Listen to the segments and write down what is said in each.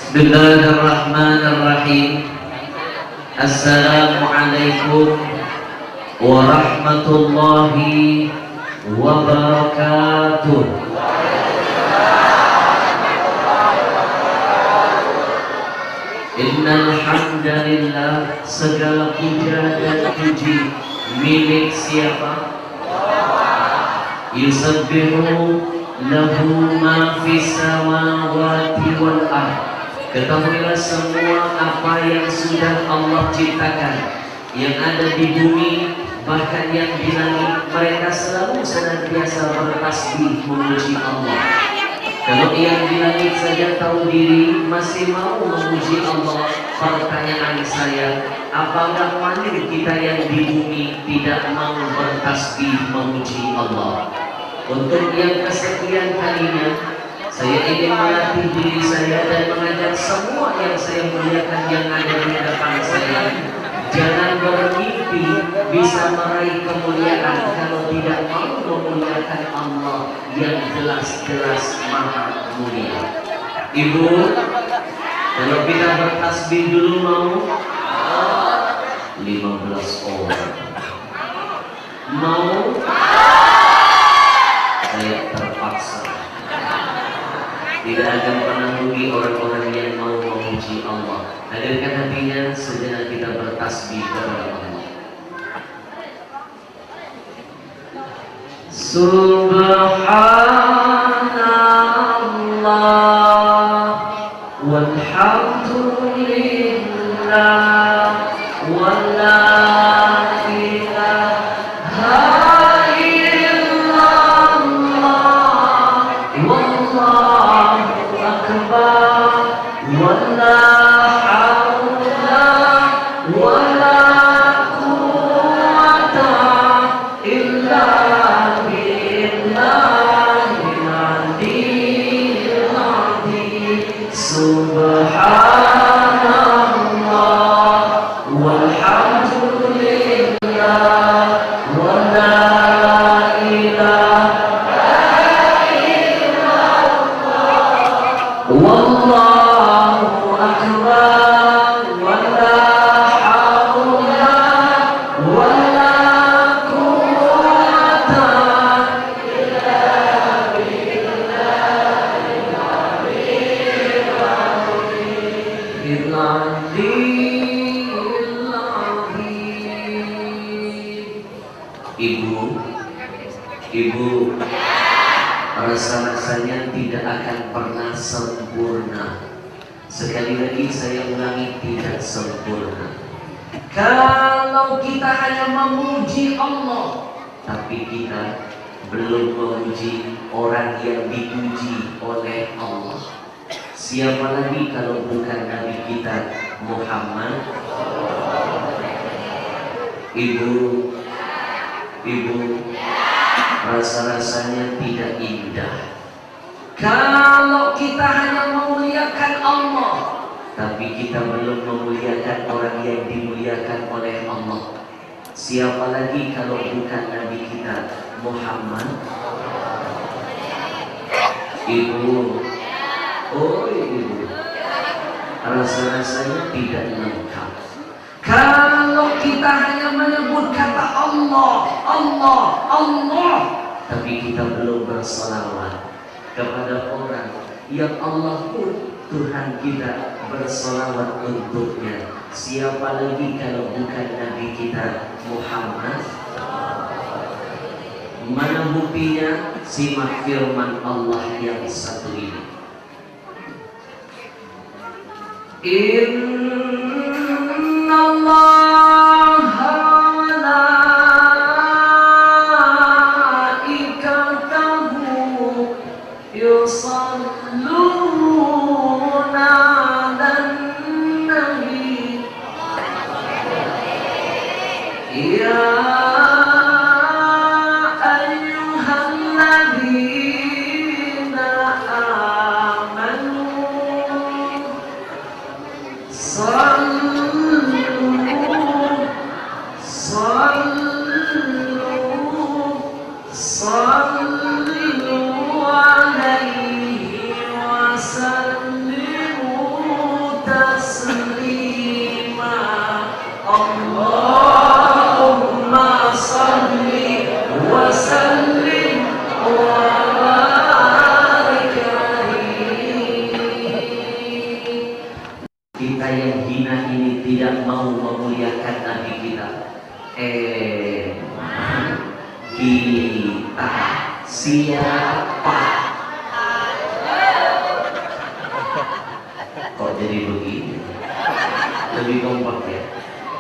Bismillahirrahmanirrahim. Assalamualaikum warahmatullahi wabarakatuh. Innal hamdalillah, segala puja dan puji milik siapa? Yusabbihu lahu ma fis samawati wal ardh. Ketahuilah semua apa yang sudah Allah ciptakan, yang ada di bumi, bahkan yang di langit, mereka selalu senantiasa bertasbih memuji Allah. Kalau yang di langit saja tahu diri masih mau memuji Allah, pertanyaan saya, apakah manusia kita yang di bumi tidak mau bertasbih memuji Allah? Untuk yang kesekian kalinya, saya ingin melatih diri saya dan mengajak semua yang saya muliakan yang ada di depan saya. Jangan bermimpi bisa meraih kemuliaan kalau tidak mau memuliakan Allah yang jelas-jelas maha mulia. Ibu, kalau kita bertasbih dulu mau 15 orang. Mau? Saya terpaksa. Tidak akan pernah rugi orang-orang yang mau memuji Allah. Hadirkan hatinya, sejenak kita bertasbih kepada Allah. Subhanallah walhamdulillah wala ilaha illallah wallahu akbar wala haula wala quwwata illa billahil aliyyil azim. Subhanallah walhamdulillah wala ilaha illallah wallahu akbar wala haula wala quwwata illa billahil aliyyil azim. Ibu, rasa-rasanya tidak akan pernah sempurna. Sekali lagi saya ulangi, tidak sempurna. Kalau kita hanya memuji Allah, tapi kita belum memuji orang yang dipuji oleh Allah. Siapa lagi kalau bukan Nabi kita Muhammad? Ibu, rasa-rasanya tidak indah kalau kita hanya memuliakan Allah, tapi kita belum memuliakan orang yang dimuliakan oleh Allah. Siapa lagi kalau bukan Nabi kita Muhammad? Ibu, rasa-rasanya tidak lengkap kalau kita hanya menyebut kata Allah, Allah, Allah, tapi kita belum berselawat kepada orang yang Allah pun Tuhan kita berselawat untuknya. Siapa lagi kalau bukan Nabi kita Muhammad? Mana buktinya? Simak firman Allah yang satu ini. Innallaha wa malaikatahu yusalluna 'alan nabi ya ayyuhalladzina amanu sallu alaihi wa sallimu kita yang hina ini tidak mau memuliakan Nabi kita. Kita siapa? Kok jadi begini? Lebih kompak ya.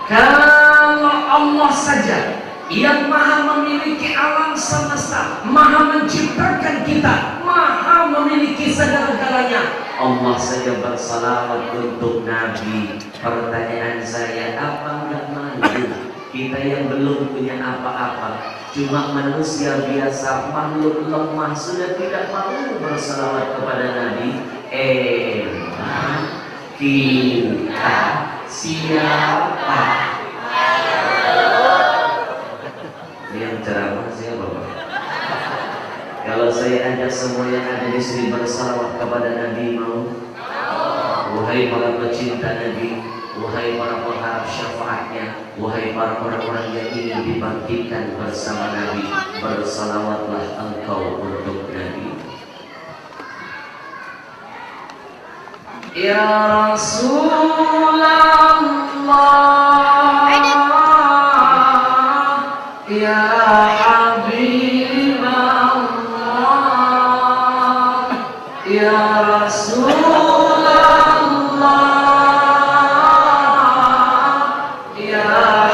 Kalau Allah saja yang maha memiliki alam semesta, maha menciptakan kita, maha memiliki segala-galanya, Allah saja bersalawat untuk Nabi. Pertanyaan saya, apa enggak malu? Kita yang belum punya apa-apa, cuma manusia biasa, makhluk lemah, sudah tidak mau bersalawat kepada Nabi. Kita siapa? Yang ceramah siapa, Pak? Kalau saya ajak semua yang ada di sini bersalawat kepada Nabi, mau? Wahai para pecinta Nabi, wahai para pengharap syafaatnya, wahai para orang-orang yang ingin dibangkitkan bersama Nabi, bersalawatlah engkau untuk Nabi. Ya Rasulullah, ya Habiballah, ya Rasulullah, ya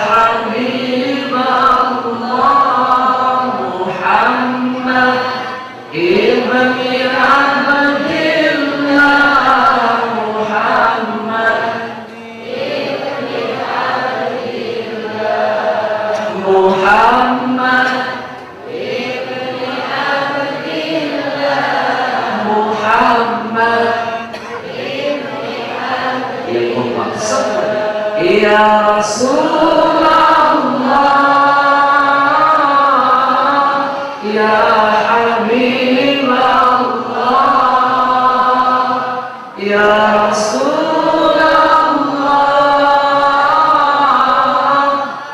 Habiballah, Muhammad ibni Abdillah, ya Rasulullah, ya Habiballah, ya Rasulullah,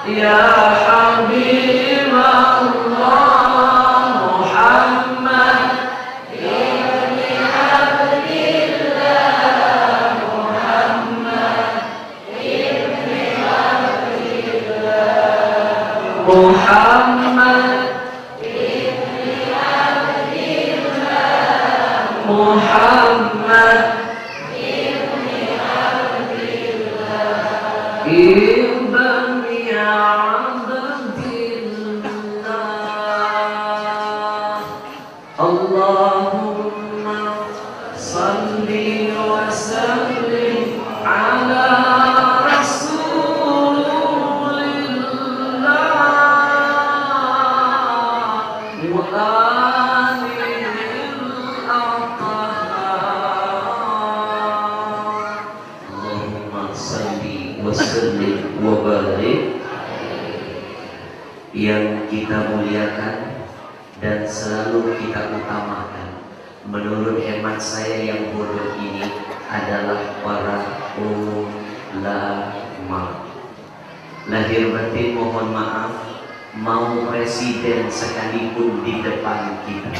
ya Habiballah, Muhammad ibni Abdillah, Muhammad Muhammad ibni Abdillah, Muhammad ibni Abdillah, ibni Abdillah. Allahumma salli wa sallim ala yang kita muliakan dan selalu kita utamakan. Menurut hemat saya yang bodoh ini adalah para ulama. Lahir batin mohon maaf, mau presiden sekalipun di depan kita,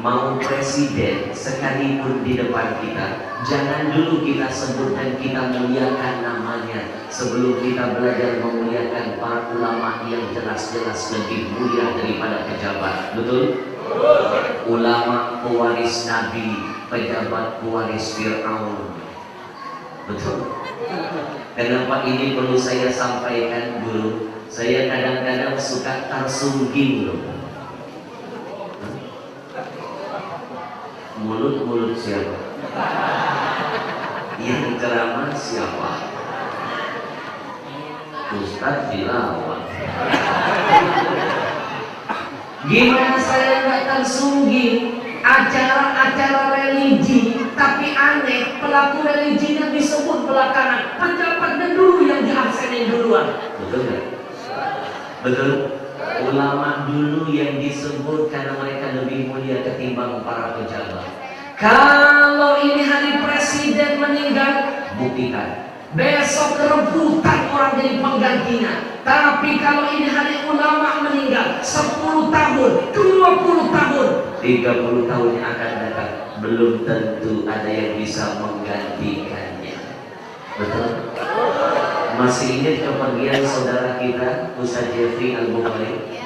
mau presiden sekalipun di depan kita, jangan dulu kita sebut dan kita muliakan namanya sebelum kita belajar memuliakan para ulama yang jelas-jelas lebih mulia daripada pejabat. Betul? Ulama pewaris Nabi, pejabat pewaris Fir'aun. Betul? Kenapa ini perlu saya sampaikan dulu? Saya kadang-kadang suka tersungging loh. Mulut-mulut siapa? Yang ceramah siapa? Ustadz dilawan. Gimana saya nggak tersungging? Acara-acara religi, tapi aneh, pelaku religinya disebut belakangan, pejabatnya dulu yang diabsenin duluan. Betul nggak? Betul. Ulama dulu yang disebut karena mereka lebih mulia ketimbang para pejabat. Kalau ini hari presiden meninggal, buktikan. Besok rebutan orang jadi penggantinya. Tapi kalau ini hari ulama meninggal, 10 tahun, 20 tahun, 30 tahun yang akan datang, belum tentu ada yang bisa menggantikannya. Betul? Masih ingat kepergian saudara kita Ustaz Jeffrey Al-Bukhari,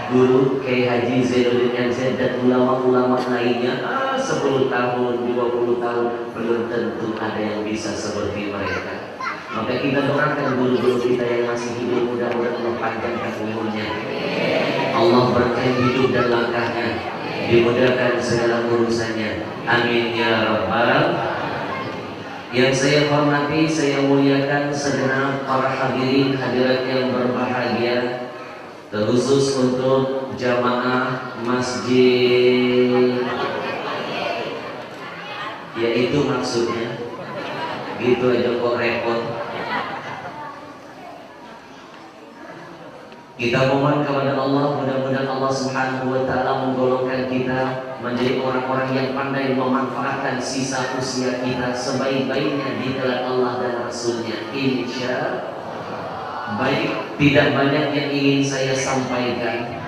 guru Kiai Haji Zainuddin MZ dan ulama-ulama lainnya, 10 tahun, 20 tahun, belum tentu ada yang bisa seperti mereka. Maka kita doakan guru-guru kita yang masih hidup, mudah-mudahan Allah panjangkan umurnya, Allah berkahi hidup dan langkahnya, dimudahkan segala urusannya, amin ya rabbal. Yang saya hormati, saya muliakan segenap para hadirin hadirat yang berbahagia, terkhusus untuk jamaah masjid, ya itu maksudnya, gitu aja kok repot. Kita mohon kepada Allah, mudah-mudahan Allah Subhanahu wa Ta'ala menggolongkan kita menjadi orang-orang yang pandai memanfaatkan sisa usia kita sebaik-baiknya di jalan Allah dan Rasulnya, insya Allah. Baik, tidak banyak yang ingin saya sampaikan.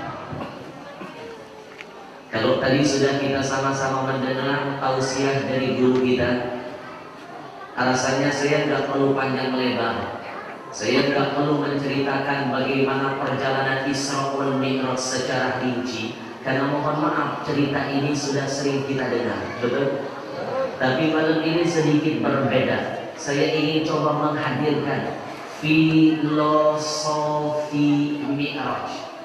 Kalau tadi sudah kita sama-sama mendengar tausiah dari guru kita, alasannya saya nggak perlu panjang lebar. Saya tidak perlu menceritakan bagaimana perjalanan Isra wal Mi'raj secara rinci, karena mohon maaf cerita ini sudah sering kita dengar, betul? Tapi malam ini sedikit berbeda. Saya ingin coba menghadirkan filosofi Mi'raj.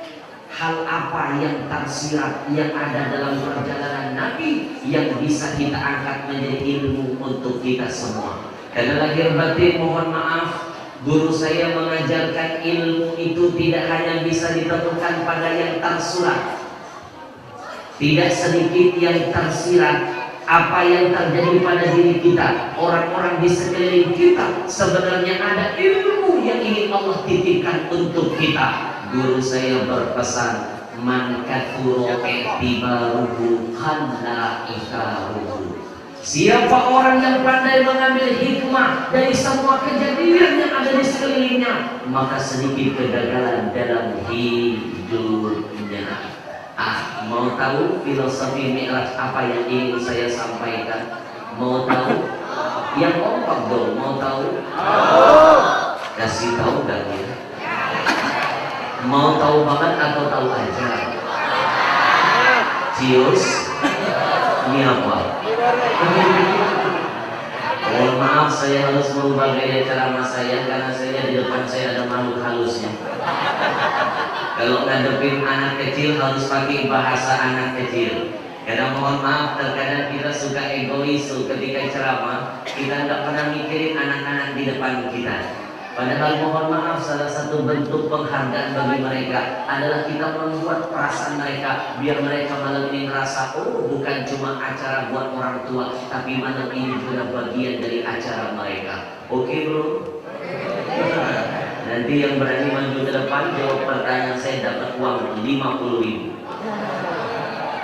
Hal apa yang tersirat yang ada dalam perjalanan Nabi yang bisa kita angkat menjadi ilmu untuk kita semua. Karena lahir batin mohon maaf, guru saya mengajarkan ilmu itu tidak hanya bisa ditemukan pada yang tersurat. Tidak sedikit yang tersirat. Apa yang terjadi pada diri kita, orang-orang di sekeliling kita, sebenarnya ada ilmu yang ingin Allah titipkan untuk kita. Guru saya berpesan, man kathura i'tibaruhu qalla ikaruhu. Siapa orang yang pandai mengambil hikmah dari semua kejadian yang ada di sekelilingnya, maka sedikit kegagalan dalam hidupnya. Mau tahu filosofi Mi'raj apa yang ingin saya sampaikan? Mau tahu? Yang kompak dong, mau tahu? Kasih tahu gak ya? Mau tahu banget atau tahu aja? Cius? Ini apa? Mohon maaf, saya harus merubah gaya ceramah saya karena saya di depan saya ada makhluk halusnya. Kalau ngadepin anak kecil harus pakai bahasa anak kecil. Karena mohon maaf, terkadang kita suka egois ketika ceramah, kita nggak pernah mikirin anak-anak di depan kita. Padahal mohon maaf, salah satu bentuk penghargaan bagi mereka adalah kita membuat perasaan mereka, biar mereka malam ini merasa, oh bukan cuma acara buat orang tua, tapi malam ini juga bagian dari acara mereka. Oke bro? Nanti yang berani maju ke depan jawab pertanyaan saya dapat uang 50.000.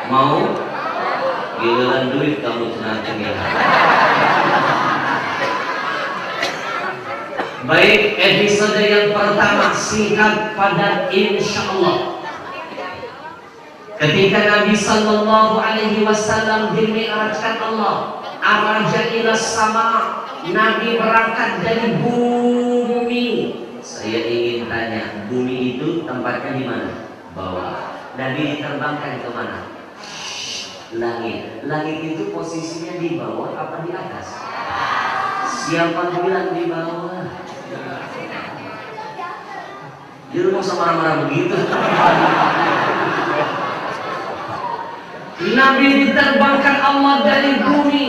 Mau? Giliran duit kamu cenah-cenah ya. Baik, episode yang pertama singkat padat insya Allah. Ketika Nabi Sallallahu Alaihi Wasallam dimi'rajkan Allah, araja ila sama, Nabi berangkat dari bumi. Saya ingin tanya, bumi itu tempatnya di mana? Bawah. Nabi diterbangkan ke mana? Langit. Langit itu posisinya di bawah apa di atas? Siapa bilang di bawah? Dia mau marah-marah begitu. Nabi diterbangkan Allah dari bumi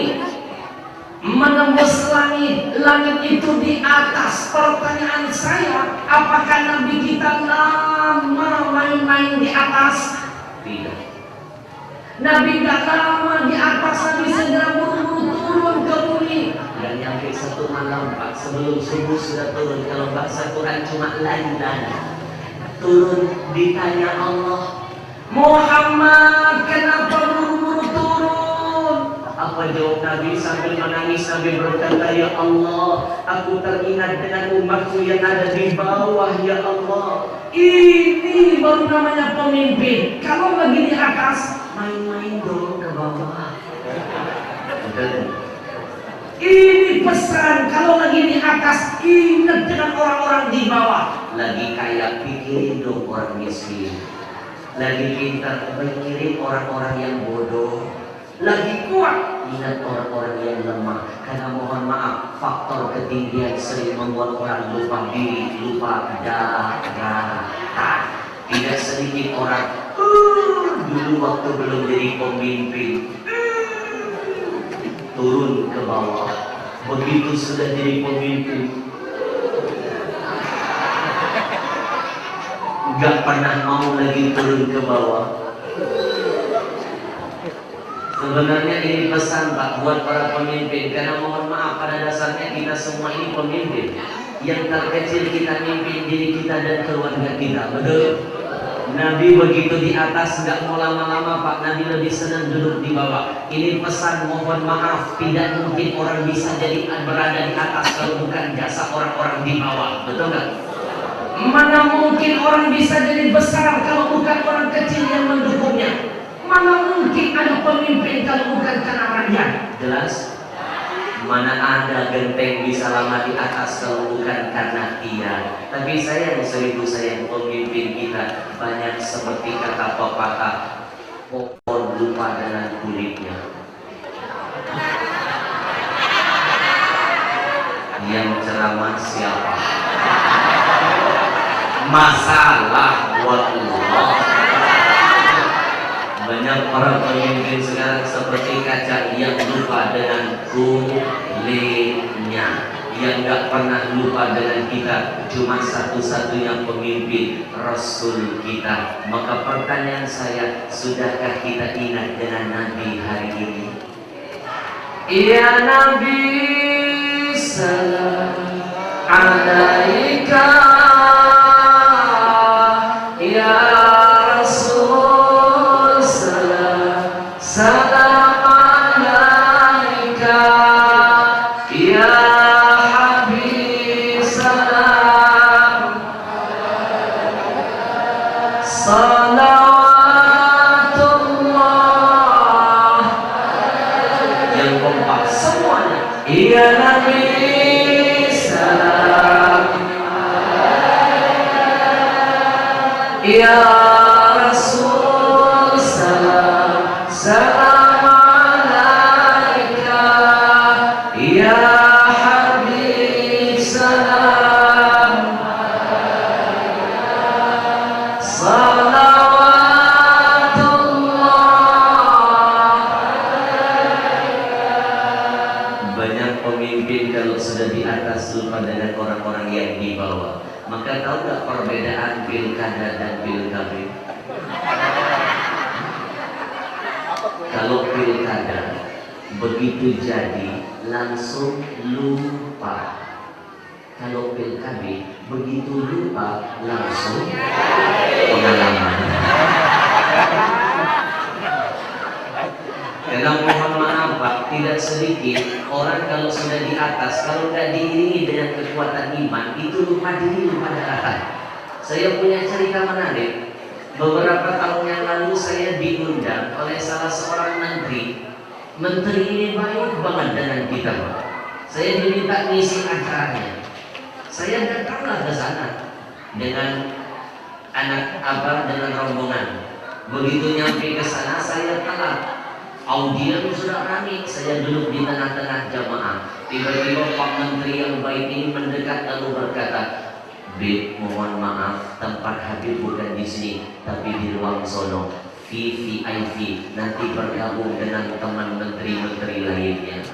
menembus langit. Langit itu di atas. Pertanyaan saya, apakah Nabi kita lama main-main di atas? Tidak. Nabi gak lama di atas, Nabi segera buru-buru turun ke bumi. Dan nyampe satu malam Pak, sebelum subuh sudah turun. Kalau bahasa Quran cuma landan. Turun, ditanya Allah, Muhammad kenapa buru-buru turun? Apa jawab Nabi sambil menangis, Nabi berkata, ya Allah, aku teringat dengan umatku yang ada di bawah, ya Allah. Ini baru namanya pemimpin. Kalau lagi di atas, main-main dong ke bawah. Ini pesan kalau lagi di atas ingat dengan orang-orang di bawah. Lagi kaya pikirin dong orang miskin. Lagi pintar pikirin orang-orang yang bodoh. Lagi kuat ingat orang-orang yang lemah. Karena mohon maaf, faktor ketinggian sering membuat orang lupa diri, lupa daratan. Tidak sedikit orang dulu waktu belum jadi pemimpin turun ke bawah. Begitu sudah jadi pemimpin gak pernah mau lagi turun ke bawah. Sebenarnya ini pesan Pak buat para pemimpin, karena mohon maaf pada dasarnya kita semua ini pemimpin. Yang terkecil kita mimpin diri kita dan keluarga kita, betul? Nabi begitu di atas nggak mau lama-lama Pak, Nabi lebih senang duduk di bawah. Ini pesan mohon maaf, tidak mungkin orang bisa jadi berada di atas kalau bukan jasa orang-orang di bawah, betul nggak? Mana mungkin orang bisa jadi besar kalau bukan orang kecil yang mendukungnya? Mana mungkin ada pemimpin kalau bukan karena rakyat? Jelas? Mana ada genteng bisa lama di atas kalau bukan karena dia. Tapi sayang seribu sayang pemimpin kita banyak seperti kata pepatah, pohon lupa dengan kulitnya. Yang ceramah siapa? Masalah wallah. Banyak para pemimpin sekarang seperti kaca yang lupa dengan kulitnya, yang gak pernah lupa dengan kita. Cuma satu-satunya pemimpin Rasul kita. Maka pertanyaan saya, sudahkah kita ingat dengan Nabi hari ini? Ya Nabi salam alaika, ya Rasul salam salam alaika, ya Habib salam salawatullah. Yang kompak semuanya. Ya Nabi salam, ya Rasul salam salam alaika, ya Habib salam salawatullah. Banyak pemimpin kalau sudah di atas lupa dengan orang-orang yang di bawah. Maka tahu gak perbedaan pilkada dan pilkada? Kalau pilkada begitu jadi langsung lupa. Kalau pilkada begitu lupa langsung pengalaman. Karena mohon maaf Pak, tidak sedikit orang kalau sudah di atas, kalau nggak diiringi dengan kekuatan iman, itu lupa diri, lupa daratan. Saya punya cerita menarik. Beberapa tahun yang lalu saya diundang oleh salah seorang menteri. Menteri ini baik banget dengan kita Pak. Saya diminta ngisi acaranya. Saya datanglah ke sana dengan anak abang dengan rombongan. Begitu nyampe ke sana saya telat. Audien sudah ramai, saya duduk di tengah-tengah jamaah. Tiba-tiba Pak Menteri yang baik ini mendekat lalu berkata, "Bib, mohon maaf, tempat Habib bukan di sini, tapi di ruang sono, VVIP. Nanti bergabung dengan teman menteri-menteri lainnya."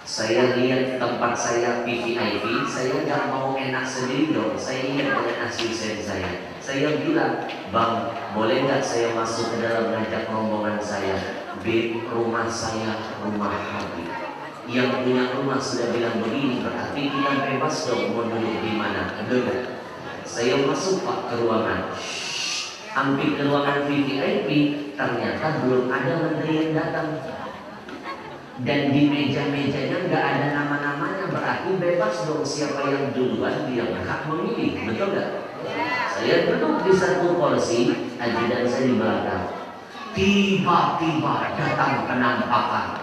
Saya lihat tempat saya VVIP, saya nggak mau enak sendiri dong. Saya ingat dengan asisten saya. Saya bilang, "Bang, boleh nggak saya masuk ke dalam ngajak rombongan saya?" Bib, rumah saya rumah Habib. Yang punya rumah sudah bilang begini, berarti kita bebas dong mau duduk di mana. Dengar. Saya masuk Pak ke ruangan. Hampir ke ruangan VVIP, ternyata belum ada menteri yang datang. Dan di meja-mejanya nggak ada nama-namanya, berarti bebas dong siapa yang duluan dia berhak memilih, betul nggak? Saya duduk di satu kursi, ajudan saya di belakang. Tiba-tiba datang penampakan.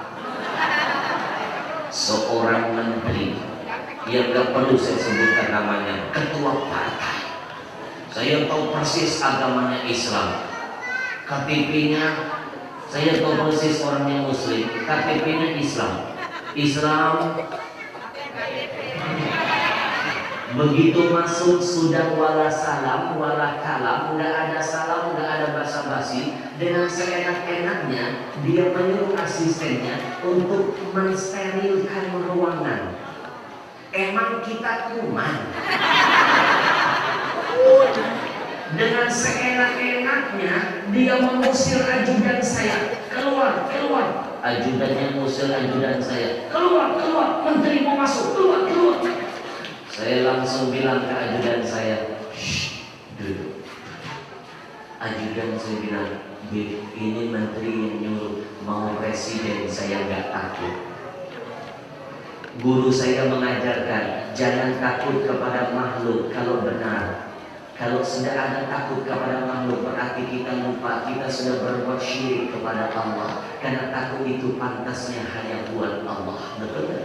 seorang menteri yang gak perlu saya sebutkan namanya, ketua partai. Saya tahu persis agamanya Islam, KTP-nya saya tahu persis orangnya Muslim, KTP-nya Islam. Begitu masuk sudah wala salam wala kalam, nggak ada salam, nggak ada basa-basi. Dengan seenak-enaknya dia menyuruh asistennya untuk mensterilkan ruangan. Emang kita kuman? Dengan seenak-enaknya dia mengusir ajudan saya, keluar. Ajudannya ngusir ajudan saya, keluar. Menteri mau masuk, keluar. Saya langsung bilang ke ajudan saya, shh, duduk. Ajudan saya bilang, ini menteri yang nyuruh, mau presiden, saya nggak takut. Guru saya mengajarkan, jangan takut kepada makhluk kalau benar. Kalau sudah ada takut kepada makhluk, berarti kita lupa kita sudah berbuat syirik kepada Allah. Karena takut itu pantasnya hanya buat Allah. Betul?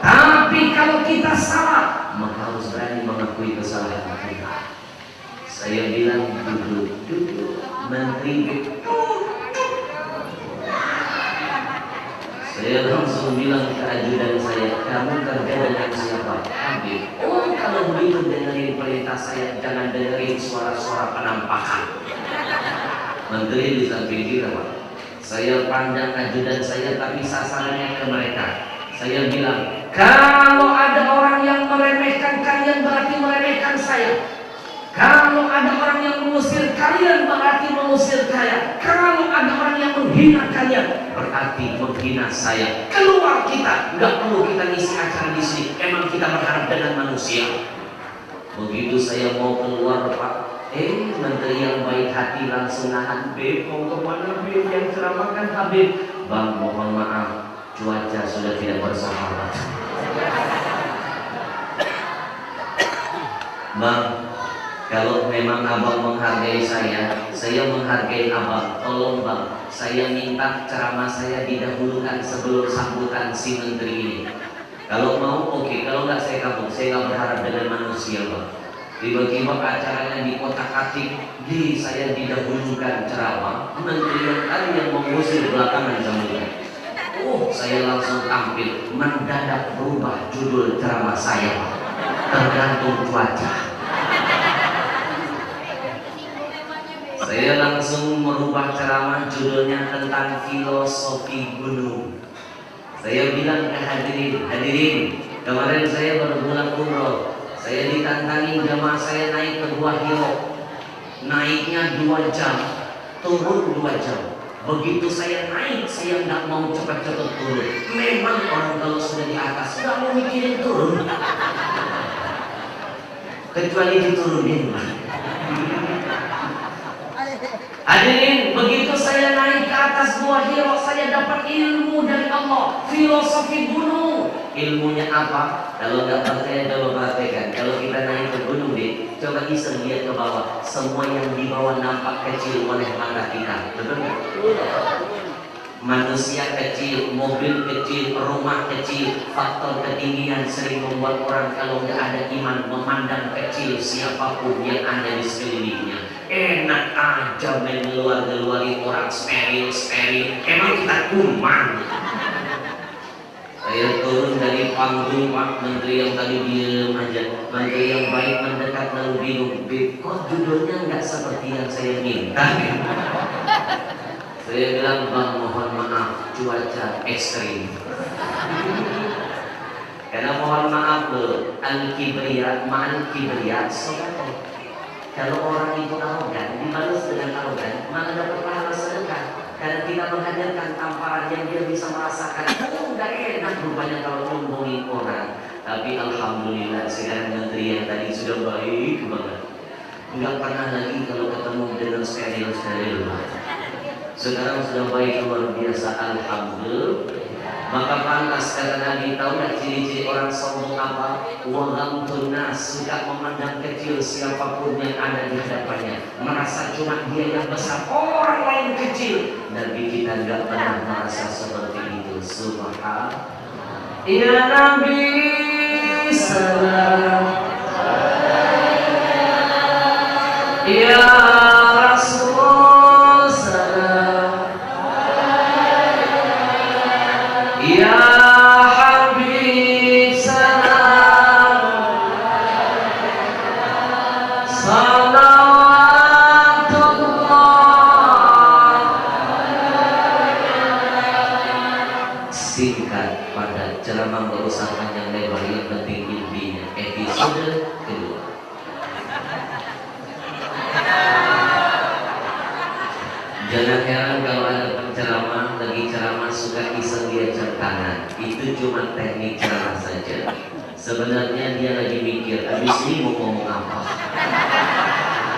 Tapi kalau kita salah, maka harus berani mengakui kesalahan kita. Saya bilang duduk. Menteri saya langsung bilang ke ajudan saya, kamu kerja dengan siapa? Habib. Oh, kalau begitu dengerin perintah saya, jangan dengerin suara-suara penampakan. Menteri di samping kita, Pak. Saya pandang ajudan saya, tapi sasarannya ke mereka. Saya bilang, kalau ada orang yang meremehkan kalian, berarti meremehkan saya. Kalau ada orang yang mengusir kalian, berarti mengusir saya. Kalau ada orang yang menghina kalian, berarti menghina saya. Keluar kita, nggak perlu kita ngisi acara di sini. Emang kita berharap dengan manusia. Begitu saya mau keluar, Pak, menteri yang baik hati langsung nahan, Beb, mau kemana Beb? Yang ceramahkan Habib. Bang, mohon maaf, cuaca sudah tidak bersahabat. Bang, kalau memang abang menghargai saya menghargai abang. Tolong bang, saya minta ceramah saya didahulukan sebelum sambutan si menteri ini. Kalau mau oke, kalau nggak saya kabur. Saya nggak berharap dengan manusia bang. Tiba-tiba acaranya di kotak-atik, saya didahulukan ceramah. Menteri yang tadi yang mengusir belakangan sambutan. Saya langsung tampil, mendadak berubah judul ceramah saya, tergantung cuaca. Saya langsung merubah ceramah, judulnya tentang filosofi gunung. Saya bilang ke hadirin, kemarin saya baru pulang umroh. Saya ditantangin jamaah saya naik ke Gua Hiro. Naiknya 2 jam, turun 2 jam. Begitu saya naik, saya nggak mau cepat-cepat turun. Memang orang kalau sudah di atas nggak mau mikirin turun, kecuali diturunin. Hadirin, begitu saya naik ke atas Gua Hiro, saya dapat ilmu dari Allah, filosofi gunung. Ilmunya apa? Kalau nggak percaya coba perhatikan. Kalau kita naik ke gunung deh, coba iseng lihat ke bawah. Semua yang di bawah nampak kecil oleh mata kita, betul nggak? Manusia kecil, mobil kecil, rumah kecil. Faktor ketinggian sering membuat orang kalau nggak ada iman memandang kecil siapapun yang ada di sekelilingnya. Enak aja main ngeluarin orang steril. Emang kita kuman? Saya turun dari panggung, Pak. Menteri yang tadi diem aja, menteri yang baik mendekat lalu bingung, kok judulnya nggak seperti yang saya minta? Saya bilang, bang mohon maaf, cuaca ekstrim. Karena mohon maaf loh, al-kibriya sokoh. Kalau orang itu arogan, dibalas dengan arogan, malah dapat pahala sedekah. Karena kita menghadirkan tamparan yang dia bisa merasakan, nggak enak rupanya kalau ngomongin orang. Tapi alhamdulillah sekarang menteri yang tadi sudah baik banget. Nggak pernah lagi kalau ketemu dengan steril. Sekarang sudah baik luar biasa, alhamdulillah. Maka pantas kata Nabi, tahu nggak ciri-ciri orang sombong apa? Waghamtun nas, suka memandang kecil siapapun yang ada di hadapannya, merasa cuma dia yang besar, orang lain kecil. Nabi kita nggak pernah merasa seperti itu. Subhanallah. Ya Nabi salam, Ya Rasul salam, Ya Habib salam, salawatullah. Singkat pada ceramah gak usah panjang lebar, yang penting intinya. Episode kedua. Jangan heran kalau ada penceramah lagi ceramah suka iseng dia jam tangan. Itu cuma teknik ceramah saja. Sebenarnya dia lagi mikir, abis ini mau ngomong apa.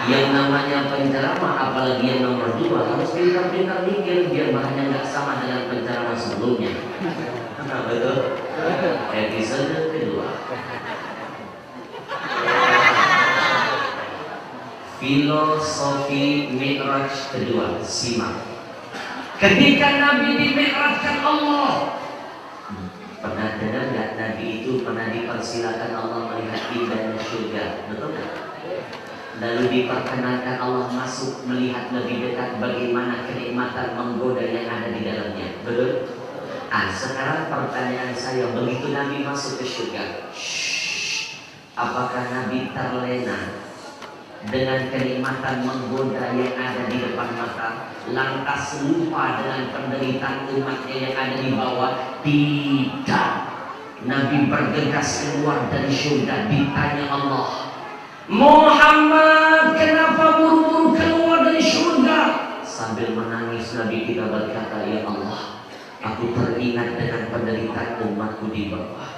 Yang namanya penceramah, apalagi yang nomor 2, harus pintar-pintar mikir biar bahannya nggak sama dengan penceramah sebelumnya. Nah, betul. Episode kedua. Filosofi Mi'raj kedua. Simak. Ketika Nabi di-mi'rajkan Allah, pernah dengar nggak Nabi itu pernah dipersilakan Allah melihat indahnya surga? Betul nggak? Lalu diperkenankan Allah masuk melihat lebih dekat bagaimana kenikmatan menggoda yang ada di dalamnya. Betul? Sekarang pertanyaan saya, begitu Nabi masuk ke surga, apakah Nabi terlena dengan kenikmatan menggoda yang ada di depan mata, lantas lupa dengan penderitaan umatnya yang ada di bawah? Tidak. Nabi bergegas keluar dari surga, ditanya Allah, Muhammad, kenapa buru-buru keluar dari surga? Sambil menangis Nabi kita berkata, ya Allah, aku teringat dengan penderitaan umatku di bawah,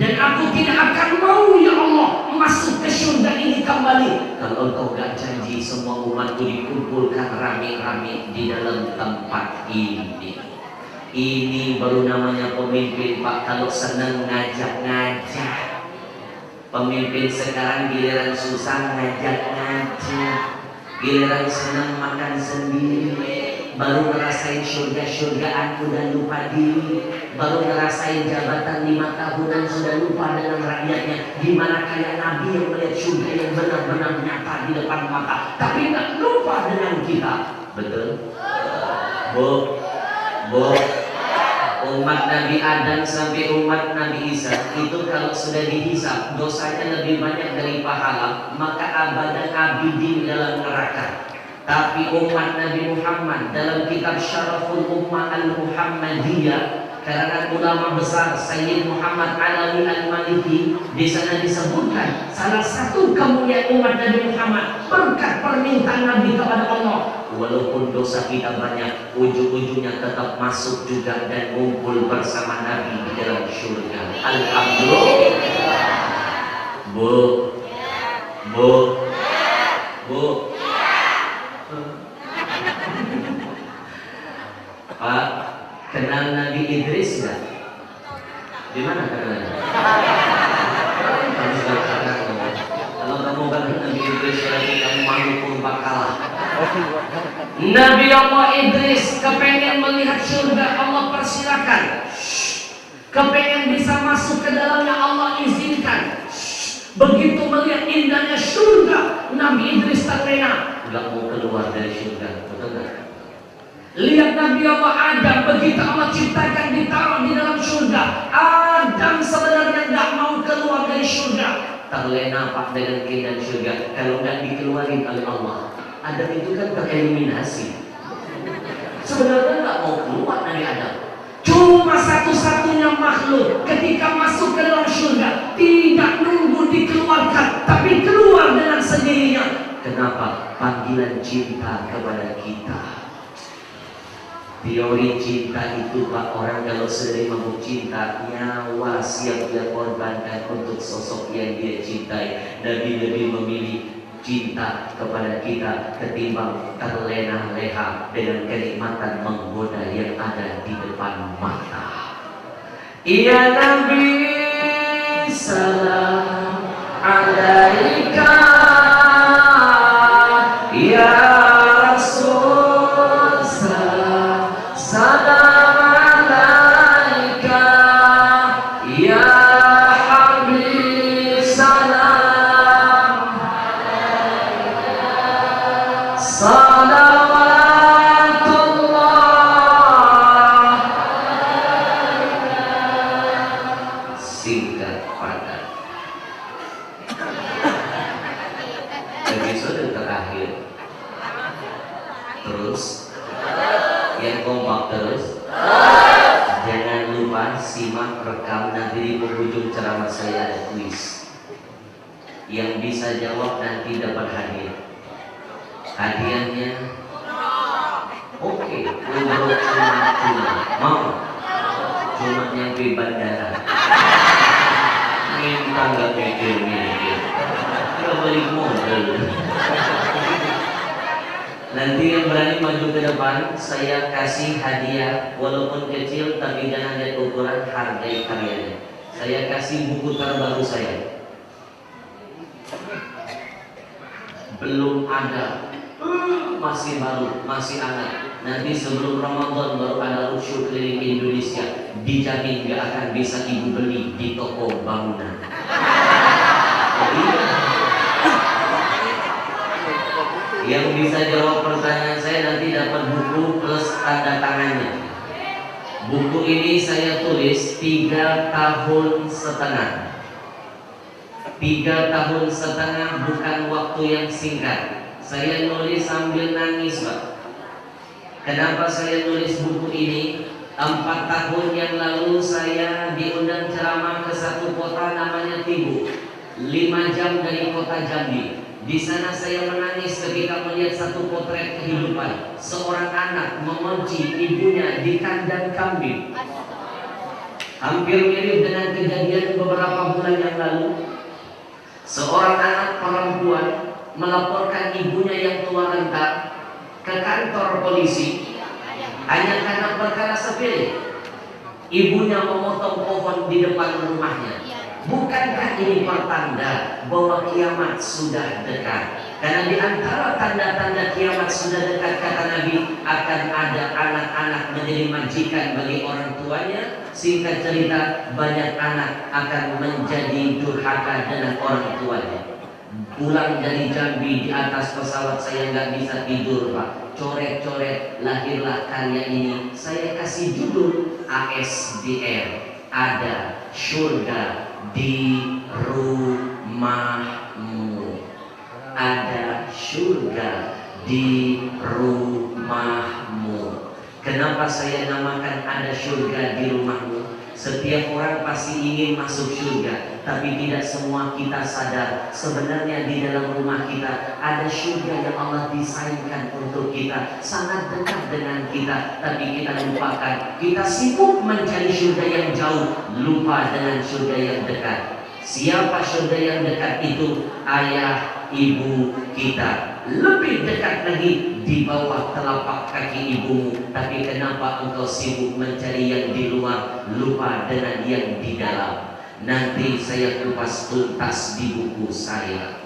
dan aku tidak akan mau ya Allah masuk ke surga ini kembali kalau Engkau gak janji semua umatku dikumpulkan rame-rame di dalam tempat ini. Ini baru namanya pemimpin, Pak, kalau senang ngajak-ngajak. Pemimpin sekarang giliran susah ngajak-ngajak, giliran senang makan sendiri, baru ngerasain surga-surgaan udah lupa diri, baru ngerasain jabatan 5 tahunan sudah lupa dengan rakyatnya. Gimana kayak Nabi yang melihat surga yang benar-benar nyata di depan mata, tapi nggak lupa dengan kita. Betul? Bu, umat Nabi Adam sampai umat Nabi Isa itu kalau sudah dihisab dosanya lebih banyak dari pahala, maka abadan abidin dalam neraka. Tapi umat Nabi Muhammad dalam kitab Syaraful Ummah Al-Muhammadiyah karangan ulama besar Sayyid Muhammad Alawi Al-Maliki, di sana disebutkan salah satu kemuliaan umat Nabi Muhammad berkat permintaan Nabi kepada Allah, walaupun dosa kita banyak, ujung-ujungnya tetap masuk juga dan ngumpul bersama Nabi di dalam surga. Alhamdulillah. Bu, Pak, kenal Nabi Idris nggak? Di mana kenalnya? Kalau kamu kenal Nabi Idris, berarti kamu malu purba kalah. Nabi Allah Idris kepengen melihat surga, Allah persilakan. Kepengen bisa masuk ke dalamnya, Allah izinkan. Begitu melihat indahnya surga, Nabi Idris terlena, nggak mau keluar dari surga. Betul nggak? Lihat Nabi Allah Adam, begitu Allah ciptakan ditaruh di dalam surga, Adam sebenarnya nggak mau keluar dari surga, terlena Pak dengan keindahan surga. Kalau nggak dikeluarin oleh Allah, Adam itu kan tereliminasi. Sebenarnya nggak mau keluar dari Adam. Cuma satu-satunya makhluk ketika masuk ke dalam surga tidak nunggu dikeluarkan, tapi keluar dengan sendirinya. Kenapa? Panggilan cinta kepada kita. Teori cinta itu Pak, orang kalau sering mau cinta, nyawa siap dia korbankan untuk sosok yang dia cintai. Nabi lebih memilih cinta kepada kita ketimbang terlena-leha dengan kenikmatan menggoda yang ada di depan mata. Ya Nabi salam alaika, ya Rasul salam, salam alaika, singkat padat. Episode terakhir terus, yang kompak terus. Jangan lupa simak rekam, nanti di penghujung ceramah saya ada kuis. Yang bisa jawab nanti dapat hadiah. Hadiahnya oke, umroh cuma mau cuma nyampe bandara. Minta nggak mikir-mikir, nggak balik modal. Nanti yang berani maju ke depan, saya kasih hadiah walaupun kecil, tapi jangan lihat ukuran, hargai karyanya. Saya kasih buku terbaru saya. Belum ada, masih baru, masih hangat. Nanti sebelum Ramadan baru ada roadshow keliling Indonesia. Dijamin gak akan bisa ibu beli di toko bangunan. Yang bisa jawab pertanyaan saya nanti dapat buku plus tanda tangannya. Buku ini saya tulis 3 tahun setengah. 3 tahun setengah bukan waktu yang singkat. Saya nulis sambil nangis, Pak. Kenapa saya nulis buku ini? 4 tahun yang lalu saya diundang ceramah ke satu kota namanya Tibu, 5 jam dari kota Jambi. Di sana saya menangis ketika melihat satu potret kehidupan seorang anak memuji ibunya di kandang kambing. Hampir mirip dengan kejadian beberapa bulan yang lalu. Seorang anak perempuan melaporkan ibunya yang tua renta ke kantor polisi hanya karena perkara sepele. Ibunya memotong pohon di depan rumahnya. Bukankah ini pertanda bahwa kiamat sudah dekat? Karena di antara tanda-tanda kiamat sudah dekat, kata Nabi, akan ada anak-anak menjadi majikan bagi orang tuanya. Singkat cerita, banyak anak akan menjadi durhaka dengan orang tuanya. Pulang dari Jambi di atas pesawat saya nggak bisa tidur, Pak. Coret-coret, lahirlah karya ini. Saya kasih judul ASDR, ada surga di rumahmu. Ada surga di rumahmu. Kenapa saya namakan ada surga di rumahmu? Setiap orang pasti ingin masuk surga, tapi tidak semua kita sadar sebenarnya di dalam rumah kita ada surga yang Allah desainkan untuk kita, sangat dekat dengan kita, tapi kita lupakan. Kita sibuk mencari surga yang jauh, lupa dengan surga yang dekat. Siapa surga yang dekat itu? Ayah ibu kita. Lebih dekat lagi di bawah telapak kaki ibumu. Tapi kenapa engkau sibuk mencari yang di luar, lupa dengan yang di dalam? Nanti saya kupas tuntas di buku saya.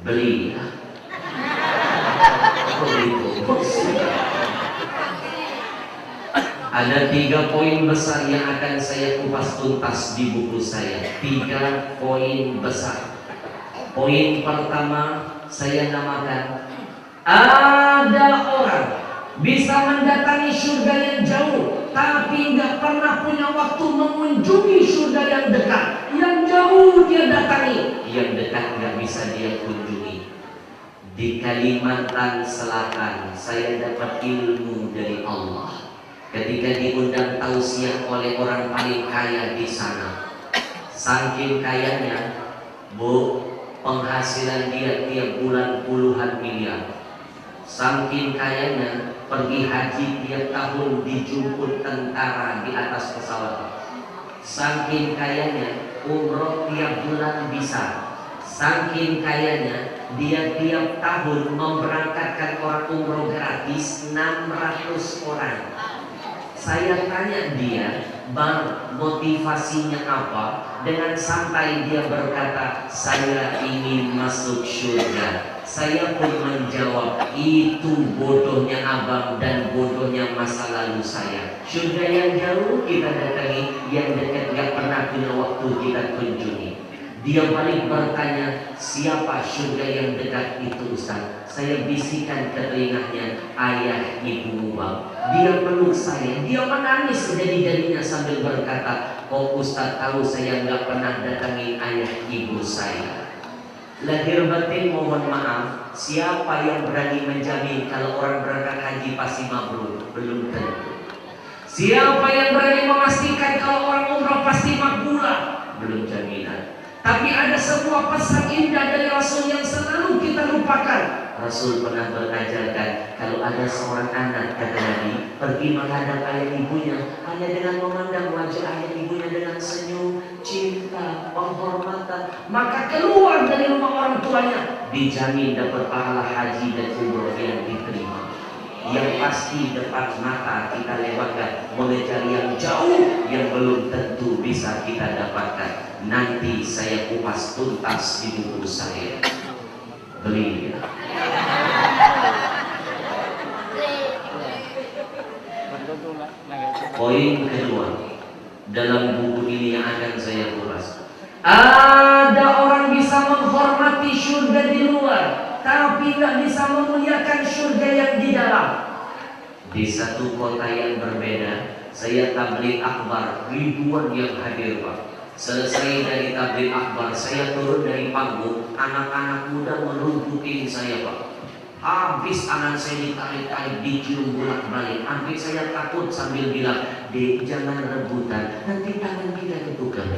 Beli ya. Ada 3 poin besar yang akan saya kupas tuntas di buku saya. 3 poin besar. Poin pertama saya namakan, ada orang bisa mendatangi surga yang jauh, tapi nggak pernah punya waktu mengunjungi surga yang dekat. Yang jauh dia datangi, yang dekat nggak bisa dia kunjungi. Di Kalimantan Selatan saya dapat ilmu dari Allah ketika diundang tausiah oleh orang paling kaya di sana. Saking kayanya, Bu, penghasilan dia tiap bulan puluhan miliar. Saking kayanya, pergi haji tiap tahun dijemput tentara di atas pesawat. Saking kayanya, umroh tiap bulan bisa. Saking kayanya, dia tiap tahun memberangkatkan orang umroh gratis 600 orang. Saya tanya dia, Bang, motivasinya apa? Dengan santai dia berkata, saya ingin masuk surga. Saya pun menjawab, itu bodohnya abang dan bodohnya masa lalu saya. Surga yang jauh kita datangi, yang dekat gak pernah punya waktu kita kunjungi. Dia balik bertanya, siapa surga yang dekat itu Ustaz? Saya bisikan ke telinganya, ayah ibumu Bang. Dia peluk saya, dia menangis jadi-jadinya sambil berkata, "Oh Ustaz tahu saya nggak pernah datangi ayah ibu saya." Lahir batin mohon maaf, siapa yang berani menjamin kalau orang berangkat haji pasti mabrur? Belum tentu. Siapa yang berani memastikan kalau orang umrah pasti makbulah? Belum jaminan. Tapi ada sebuah pesan indah dari Rasul yang selalu kita lupakan. Rasul pernah mengajarkan kalau ada seorang anak, kata Nabi, pergi menghadap ayah ibunya hanya dengan memandang wajah ayah ibunya dengan senyum, cinta, penghormatan, maka keluar dari rumah orang tuanya dijamin dapat pahala haji dan umroh yang diterima. Yang pasti depan mata kita lewatkan, mengejar yang jauh yang belum tentu bisa kita dapatkan. Nanti saya kupas tuntas di buku saya. Beli ya. Poin kedua dalam buku ini yang akan saya kupas, ada orang bisa menghormati surga di luar, tapi tidak bisa memuliakan surga yang di dalam. Di satu kota yang berbeda, saya tabligh akbar, ribuan yang hadir Pak. Selesai dari tabligh akbar, saya turun dari panggung, anak-anak muda merumpukin saya Pak. Habis tangan saya ditarik-tarik, dicium bolak-balik, hampir saya takut sambil bilang, "Dek, jangan rebutan, nanti tangan kita ketukar."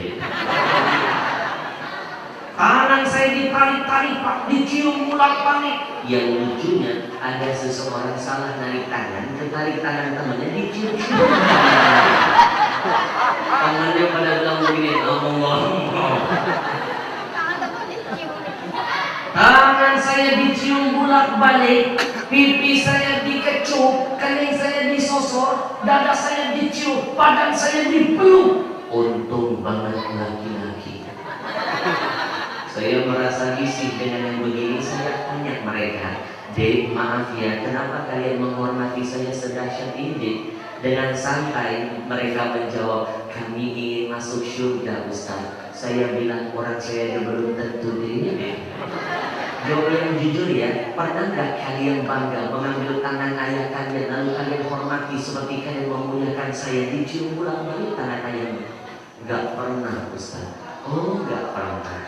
Tangan saya ditarik-tarik Pak, dicium bolak-balik. Yang lucunya ada seseorang salah narik tangan, ketarik tangan temannya, dicium. Tangannya pada bilang begini, Allah. Tangan saya dicium bolak-balik, pipi saya dikecup, kening saya disosor, dada saya dicium, badan saya dipeluk. Untung banget laki-laki. Saya merasa risih dengan yang begini. Saya tanya mereka, "Dek, maaf ya, kenapa kalian menghormati saya sedahsyat ini?" Dengan santai mereka menjawab, "Kami ingin masuk surga Ustaz." Saya bilang, orang saya belum tentu dirinya deh. Jawab yang jujur ya, pernah nggak kalian bangga mengambil tangan ayah kalian lalu kalian hormati seperti kalian memuliakan saya, dicium bolak-balik tangan ayahmu? Nggak pernah Ustaz. Oh nggak pernah.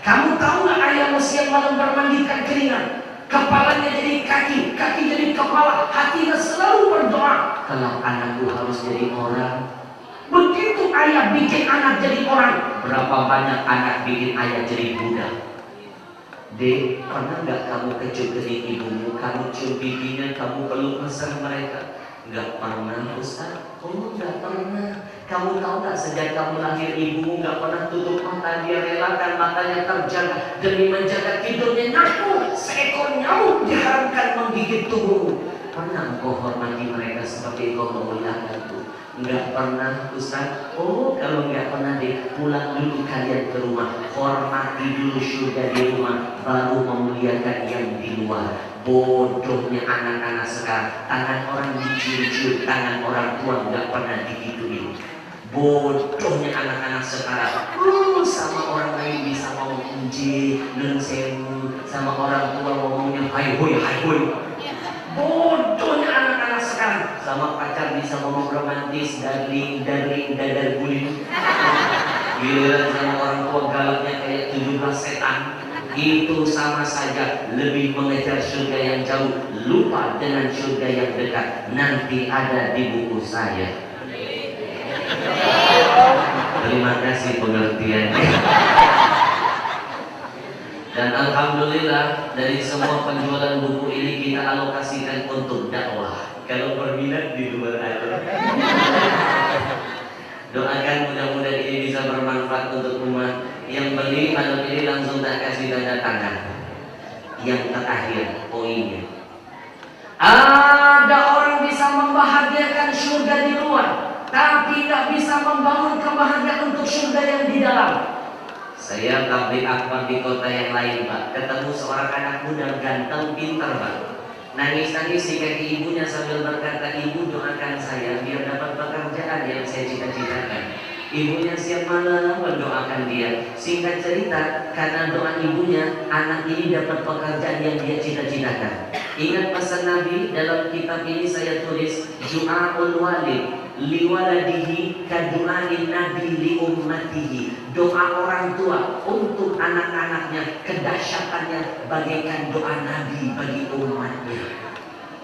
Kamu tahu nggak ayahmu siang malam bermandikan keringat, kepalanya jadi kaki, kaki jadi kepala, hatinya selalu berdoa, kalau anakku harus jadi orang. Begitu ayah bikin anak jadi orang, berapa banyak anak bikin ayah jadi budak. Dek, pernah nggak kamu kecup kening ibumu, kamu cium pipinya, kamu peluk mesra mereka? Nggak pernah Ustaz. Oh nggak pernah. Kamu tahu nggak sejak kamu lahir ibumu nggak pernah tutup mata, dia relakan matanya terjaga demi menjaga tidurnya nyamuk, seekor nyamuk diharamkan menggigit tubuhmu. Pernah engkau hormati mereka seperti engkau memuliakanku? Nggak pernah Ustaz. Oh kalau nggak pernah deh, pulang dulu kalian ke rumah, hormati dulu surga di rumah, baru memuliakan yang di luar. Bodohnya anak-anak sekarang, tangan orang dicium-cium, tangan orang tua nggak pernah digituin. Bodohnya anak-anak sekarang, sama orang lain bisa ngomong enje, nun sewu, sama orang tua ngomongnya hai hoi hai hoi. Bodohnya anak-anak sekarang, sama pacar bisa ngomong romantis, darling, darling, dadar guling. Giliran sama orang tua galaknya kayak 17 setan. Itu sama saja, lebih mengejar surga yang jauh, lupa dengan surga yang dekat. Nanti ada di buku saya. Terima kasih pengertiannya. Dan alhamdulillah dari semua penjualan buku ini kita alokasikan untuk dakwah. Kalau berminat di luar aja. Doakan mudah-mudahan ini bisa bermanfaat untuk umat. Yang beli malam ini langsung tak kasih tanda tangan. Yang terakhir poinnya, ada orang bisa membahagiakan surga di luar, tapi tak bisa membangun kebahagiaan untuk surga yang di dalam. Saya tabligh akbar di kota yang lain Pak, ketemu seorang anak muda ganteng pintar Pak, nangis-nangis di kaki ibunya sambil berkata, "Ibu doakan saya biar dapat pekerjaan yang saya cita-citakan." Ibunya siap malam mendoakan dia. Singkat cerita, karena doa ibunya, anak ini dapat pekerjaan yang dia cita-citakan. Ingat pesan Nabi dalam kitab ini saya tulis Du'aul walid liwaladihi kadu'ain nabi li ummatihi. Doa orang tua untuk anak-anaknya kedahsyatannya bagaikan doa Nabi bagi umatnya.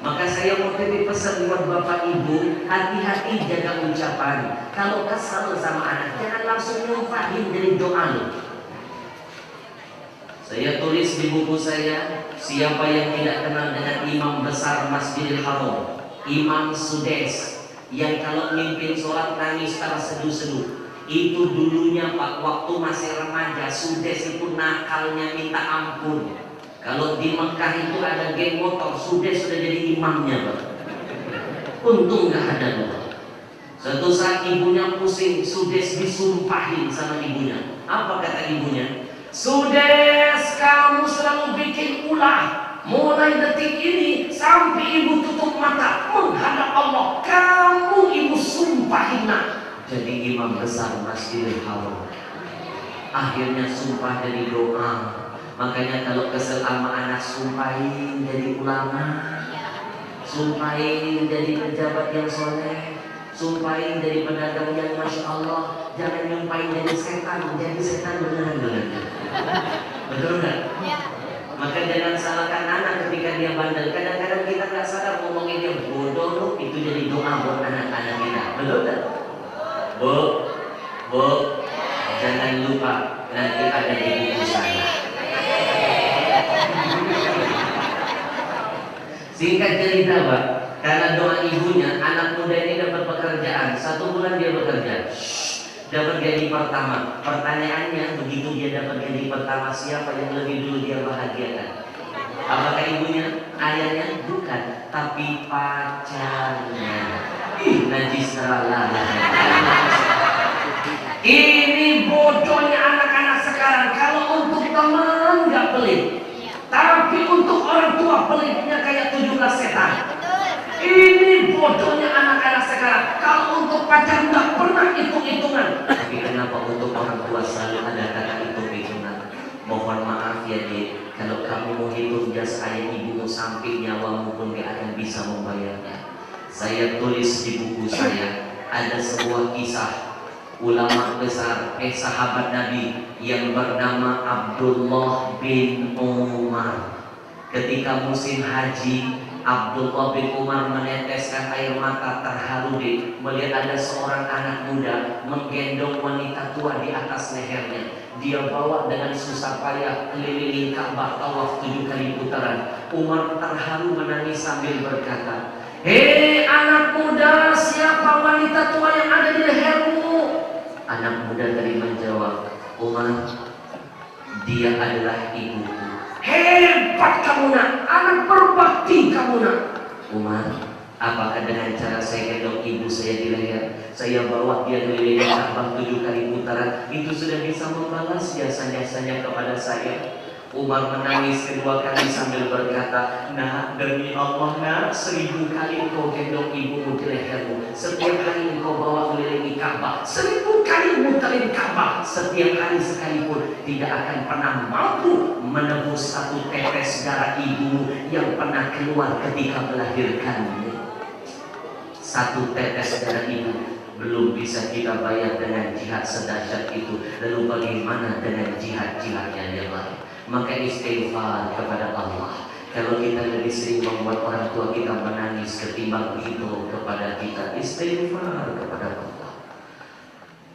Maka saya mau titip pesan buat Bapak Ibu, hati-hati jaga ucapan. Kalau kesal sama anak, jangan langsung nyumpahin dari doa lo. Saya tulis di buku saya, siapa yang tidak kenal dengan imam besar Masjidil Haram, Imam Sudes, yang kalau mimpin sholat nangis terseduh-seduh. Itu dulunya Pak, waktu masih remaja, Sudes itu nakalnya minta ampun. Kalau di Mekah itu ada geng motor, sudah jadi imamnya Pak. Untung gak ada Pak. Suatu saat ibunya pusing, Sudes disumpahin sama ibunya. Apa kata ibunya? Sudes, kamu selalu bikin ulah. Mulai detik ini sampai ibu tutup mata menghadap Allah, kamu ibu sumpahin nak jadi imam besar Masjidil Haram. Akhirnya sumpah dari doa. Makanya kalau kesel sama anak, sumpahin jadi ulama, sumpahin jadi pejabat yang soleh, sumpahin jadi pedagang yang masya Allah. Jangan nyumpahin jadi setan beneran. Betul nggak? Maka jangan salahkan anak ketika dia bandel. Kadang-kadang kita nggak sadar ngomongin dia bodoh loh, itu jadi doa buat anak-anak kita. Betul nggak? Bu, jangan lupa nanti ada di buku saya. Singkat cerita Pak, karena doa ibunya, anak muda ini dapat pekerjaan. 1 bulan dia bekerja, dapat gaji pertama. Pertanyaannya, begitu dia dapat gaji pertama, siapa yang lebih dulu dia bahagiakan? Apakah ibunya? Ayahnya? Bukan, tapi pacarnya. Ih, najis terlalu. Ini bodohnya anak-anak sekarang. Kalau untuk teman nggak pelit, tapi untuk orang tua pelitnya kayak 17 setan. Ini bodohnya anak-anak sekarang. Kalau untuk pacar nggak pernah hitung-hitungan. Tapi kenapa untuk orang tua selalu ada kata hitung-hitungan? Mohon maaf ya Dik, kalau kamu mau hitung jasa ayah ibumu sampai nyawamu pun gak akan bisa membayarnya. Saya tulis di buku saya, ada sebuah kisah ulama besar, sahabat Nabi yang bernama Abdullah bin Umar. Ketika musim haji, Abdullah bin Umar meneteskan air mata terharu melihat ada seorang anak muda menggendong wanita tua di atas lehernya. Dia bawa dengan susah payah keliling Ka'bah tawaf 7 kali putaran. Umar terharu menangis sambil berkata, "Hei anak muda, siapa wanita tua yang ada di lehermu?" Anak muda tadi menjawab, "Umar, dia adalah ibuku." "Hebat kamu nak, anak berbakti kamu nak." "Umar, apakah dengan cara saya gendong ibu saya di leher, saya bawa dia keliling Ka'bah 7 kali putaran, itu sudah bisa membalas jasa-jasanya kepada saya?" Umar menangis kedua kali sambil berkata, "Nah, demi Allah nak, 1000 kali engkau gendong ibumu di lehermu, setiap hari engkau bawa keliling Ka'bah, 1000 kali muterin Ka'bah, setiap hari sekalipun tidak akan pernah mampu menebus 1 tetes darah ibumu yang pernah keluar ketika melahirkanmu. 1 tetes darah ibu belum bisa kita bayar dengan jihad sedahsyat itu, lalu bagaimana dengan jihad-jihadnya yang lain?" Maka istighfar kepada Allah. Kalau kita lebih sering membuat orang tua kita menangis ketimbang itu kepada kita, istighfar kepada Allah.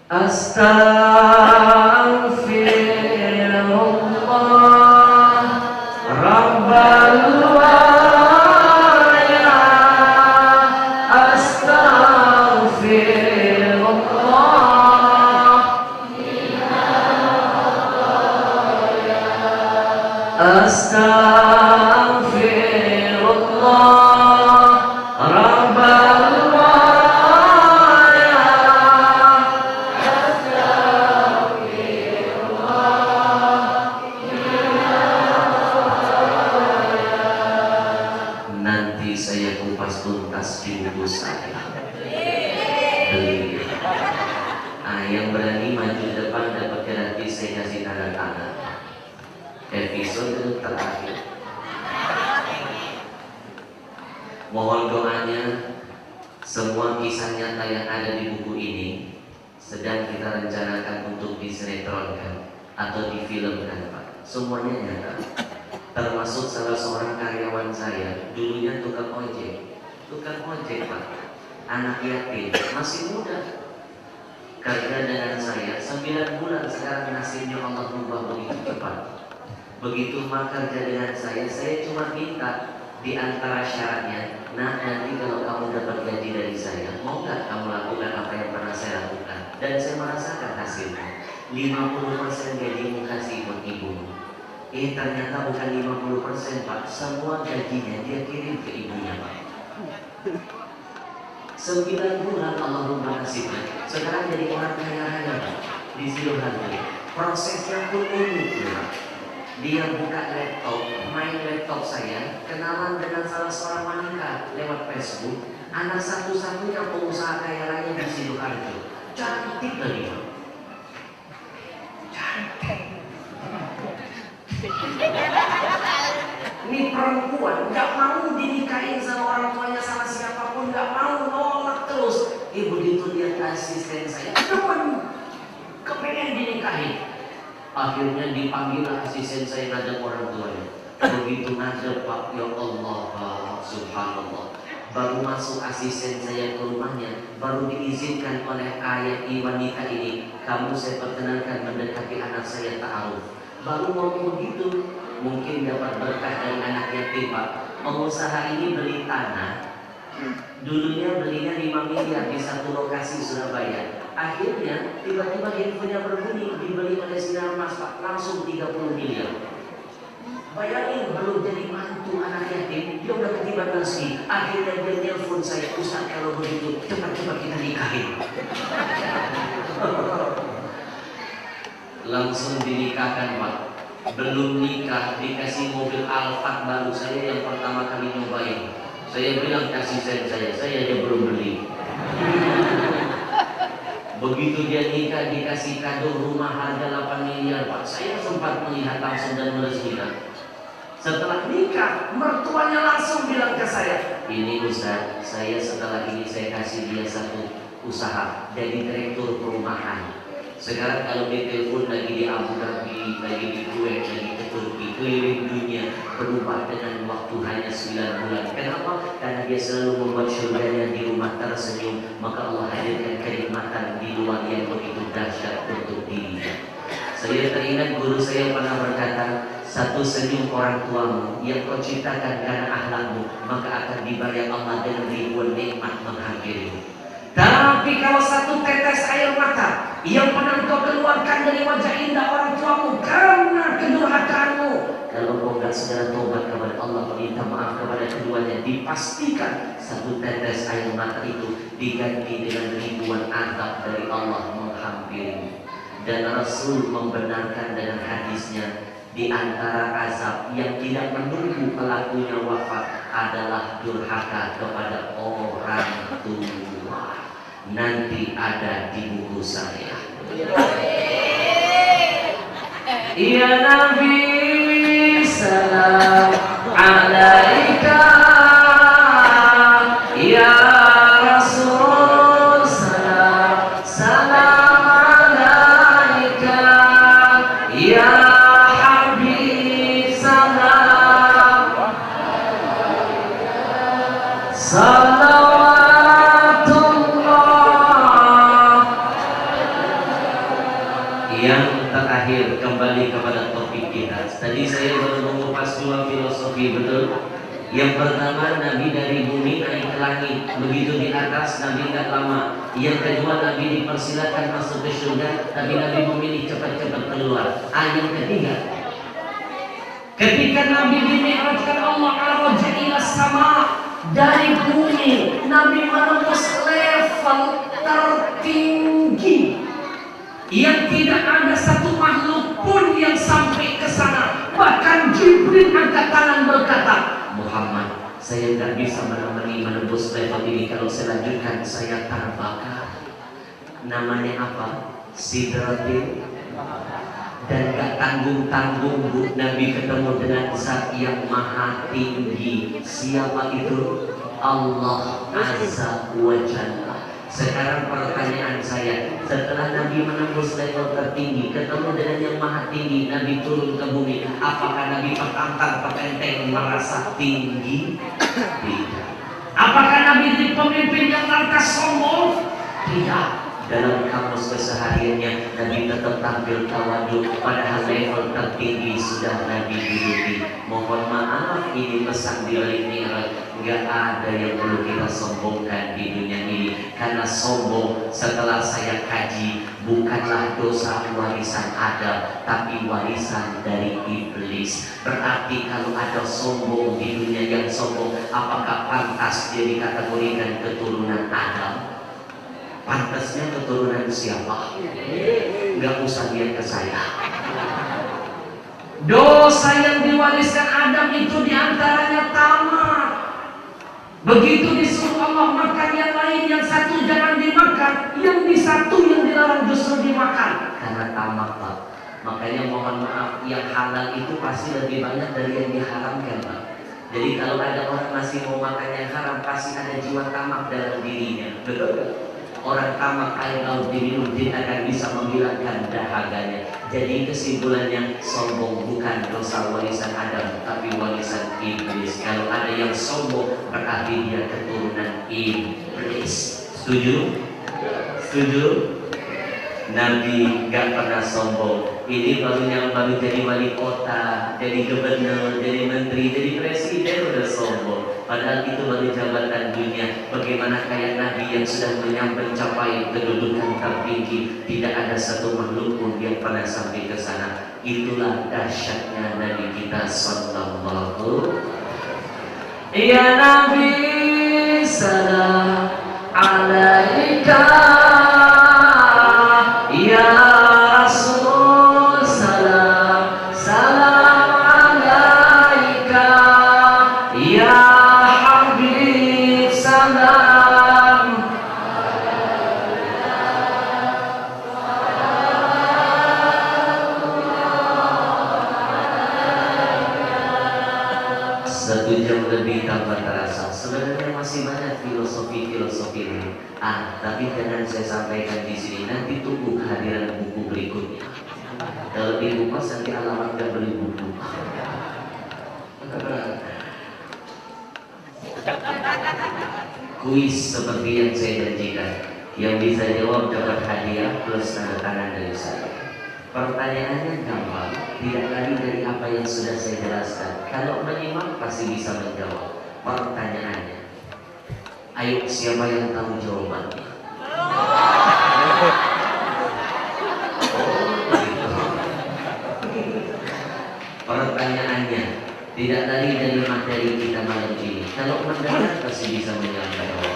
Astaghfirullah Rabbal Waya. Astaghfirullah Astaghfirullah Rabbal Waya. Astaghfirullah. Nanti saya kupas tuntas di buku saya. Beli. Yang berani maju depan dapat gratis, saya kasih tanda tangan. Episode terakhir. Mohon doanya. Semua kisah nyata yang ada di buku ini sedang kita rencanakan untuk disinetronkan atau difilmkan, Pak. Semuanya nyata. Termasuk salah seorang karyawan saya, dulunya tukang ojek. Tukang ojek, Pak. Anak yatim, masih muda. Kerja dengan saya 9 bulan, sekarang nasibnya Allah ubah begitu cepat. Begitu maka kerja dengan saya cuma minta di antara syaratnya, nah nanti kalau kamu dapat gaji dari saya, mau nggak kamu lakukan apa yang pernah saya lakukan? Dan saya merasakan hasilnya. 50% gajimu kasih buat ibumu. Ternyata bukan 50%, Pak. Semua gajinya dia kirim ke ibunya, Pak. 9 bulan Allah rubah nasibnya. Sekarang jadi orang kaya raya, Pak. Di Sidoarjo. Prosesnya pun unik, Pak. Dia buka laptop, main laptop saya, kenalan dengan salah seorang wanita lewat Facebook. Anak satu-satunya pengusaha kaya raya di Sidoarjo. Cantik lagi, Pak. Cantik. Ini perempuan nggak mau dinikahin sama orang tuanya, sama siapapun, nggak mau, nolak terus. Begitu lihat asisten saya, kepengen dinikahin. Akhirnya dipanggil asisten saya ngadep orang tuanya. Begitu ngadep, Pak, ya Allah, Pak, subhanallah. Baru masuk asisten saya ke rumahnya, baru diizinkan oleh ayah wanita ini, kamu saya perkenalkan mendekati anak saya ta'aruf. Baru ngomong begitu, mungkin dapat berkah dari anak yatim, Pak. Pengusaha ini beli tanah. Dulunya belinya 5 miliar di satu lokasi Surabaya. Akhirnya tiba-tiba handphonenya berbunyi, dibeli oleh Sinar Mas, Pak, langsung 30 miliar. Bayangin, belum jadi mantu anak yatim, dia udah ketiban nasi. Akhirnya dia telepon saya, Ustaz kalau begitu cepat-cepat kita nikahin. Langsung dinikahkan, Pak. Belum nikah dikasih mobil Alphard baru, saya yang pertama kali nyobain. Saya bilang kasih saya aja belum beli. Begitu dia nikah dikasih kado rumah harga 8 miliar, Pak. Saya sempat melihat langsung dan meresmikan. Setelah nikah, mertuanya langsung bilang ke saya, ini Ustaz, saya setelah ini saya kasih dia satu usaha jadi direktur perumahan. Sekarang kalau ditelepon lagi di Abu Dhabi, lagi di Kuwait, lagi ke Turki, keliling dunia, berubah dengan waktu hanya 9 bulan. Kenapa? Karena dia selalu membuat surganya di rumah tersenyum. Maka Allah hadirkan kenikmatan di luar yang begitu dahsyat untuk dirinya. Saya teringat guru saya pernah berkata, satu senyum orang tuamu yang kau ciptakan karena akhlakmu, maka akan dibayar Allah dengan ribuan nikmat menghampirimu. Tapi kalau satu tetes air mata yang pernah kau keluarkan dari wajah indah orang tuamu karena kedurhakaanmu, kalau kau nggak segera tobat kepada Allah, minta maaf kepada keduanya, dipastikan satu tetes air mata itu diganti dengan ribuan azab dari Allah menghampirimu. Dan Rasul membenarkan dengan hadisnya, di antara azab yang tidak menunggu pelakunya wafat adalah durhaka kepada orang tua. Nanti ada di buku saya. Ya Nabi salam alaika, ya Rasul salam salam alaika, ya Habib salam Yang terakhir, kembali kepada topik kita. Tadi saya baru mengupas 2 filosofi, betul? Yang pertama, Nabi dari bumi naik ke langit. Begitu di atas, Nabi tidak lama. Yang kedua, Nabi dipersilakan masuk ke surga, tapi Nabi memilih cepat-cepat keluar. Yang ketiga, ketika Nabi dimi'rajkan Allah araja ila sama, dari bumi Nabi menembus level tertinggi yang tidak ada satu makhluk pun yang sampai ke sana. Bahkan Jibril angkat tangan berkata, Muhammad, saya tidak bisa menemani menembus level ini. Kalau saya lanjutkan, saya terbakar. Namanya apa? Sidratil. Dan gak tanggung-tanggung Nabi ketemu dengan zat yang maha tinggi. Siapa itu? Allah Azza wa Jalla. Sekarang pertanyaan saya, setelah Nabi menembus level tertinggi, ketemu dengan yang maha tinggi, Nabi turun ke bumi, apakah Nabi petantang petenteng merasa tinggi? Tidak. Apakah Nabi jadi pemimpin yang lantas sombong? Tidak. Dalam kamus kesehariannya Nabi tetap tampil tawadhu, padahal level tertinggi sudah Nabi duduki. Mohon maaf, ini pesan di balik Mi'raj, nggak ada yang perlu kita sombongkan di dunia ini. Karena sombong setelah saya kaji bukanlah dosa warisan Adam, tapi warisan dari iblis. Berarti kalau ada sombong di dunia yang sombong, apakah pantas dia dikategorikan keturunan Adam? Pantasnya keturunan siapa? Gak usah lihat ke saya. Dosa yang diwariskan Adam itu diantaranya tamak. Begitu disuruh Allah makan yang lain, yang satu jangan dimakan, yang di satu yang dilarang justru dimakan. Karena tamak, Pak. Makanya mohon maaf, yang halal itu pasti lebih banyak dari yang diharamkan, Pak. Jadi kalau ada orang masih mau makan yang haram, pasti ada jiwa tamak dalam dirinya. Betul. Orang tamak air laut diminum tidak akan bisa menghilangkan dahaganya. Jadi kesimpulannya, sombong bukan dosa warisan Adam, tapi warisan iblis. Kalau ada yang sombong berarti dia keturunan iblis. Setuju? Setuju? Nabi gak pernah sombong. Ini baru jadi wali kota, jadi gubernur, jadi menteri, jadi presiden udah sombong. Padahal itu baru jabatan dunia. Bagaimana kayak Nabi yang sudah mencapai kedudukan tertinggi, tidak ada satu makhluk pun yang pernah sampai ke sana. Itulah dahsyatnya Nabi kita sallallahu. Ya Nabi salam alaika, ya Rasul salam salam alaika, ya Habib salam. Satu jam lebih tanpa terasa. Sebenarnya masih banyak filosofi ini. Tapi jangan saya sampaikan di sini. Nanti tunggu kehadiran buku berikutnya. Kalau di buku nanti alamat gak beli buku. Kuis seperti yang saya janjikan. Yang bisa jawab dapat hadiah plus tanda tangan dari saya. Pertanyaannya gampang, tidak lari dari apa yang sudah saya jelaskan. Kalau menyimak pasti bisa menjawab. Pertanyaannya, ayo siapa yang tahu jawabannya? Pertanyaannya tidak lari dari materi kita malam ini. Kalau mendengar pasti bisa menjawab.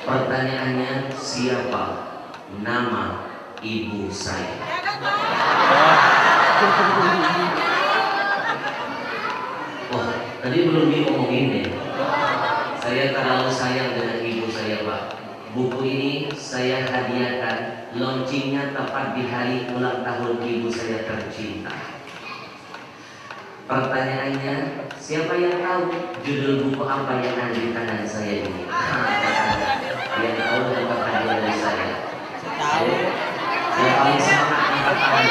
Pertanyaannya, siapa nama ibu saya? Oh, tadi belum diomongin deh. Saya terlalu sayang dengan ibu saya, Pak. Buku ini saya hadiahkan, launchingnya tepat di hari ulang tahun ibu saya tercinta. Pertanyaannya, siapa yang tahu judul buku apa yang ada di tangan saya ini? Yang tahu dapat hadiah dari saya. Tahu. Yang paling semangat angkat tangan.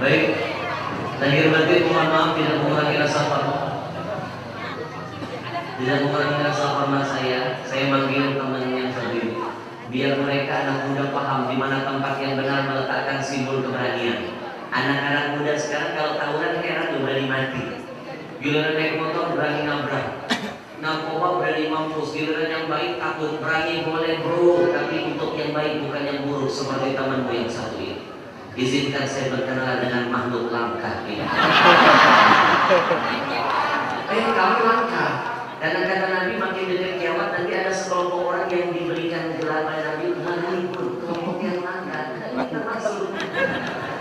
Baik, lahir batin mohon maaf tidak mengurangi rasa hormat. Tidak mengurangi rasa hormat saya. Saya manggil teman yang sendiri. Biar mereka anak muda paham di mana tempat yang benar meletakkan simbol keberanian. Anak-anak muda sekarang kalau tawuran heran tuh berani mati. Giliran naik motor berani nabrak. Narkoba berani mampus. Giliran yang baik takut. Berani boleh bro, tapi untuk yang baik bukan yang buruk seperti temanmu yang satu ini. Izinkan saya berkenalan dengan makhluk langka ini. Kamu langka. Karena kata Nabi makin dekat kiamat nanti ada sekelompok orang yang diberikan gelar oleh Nabi pun kelompok yang langka. Kita masuk.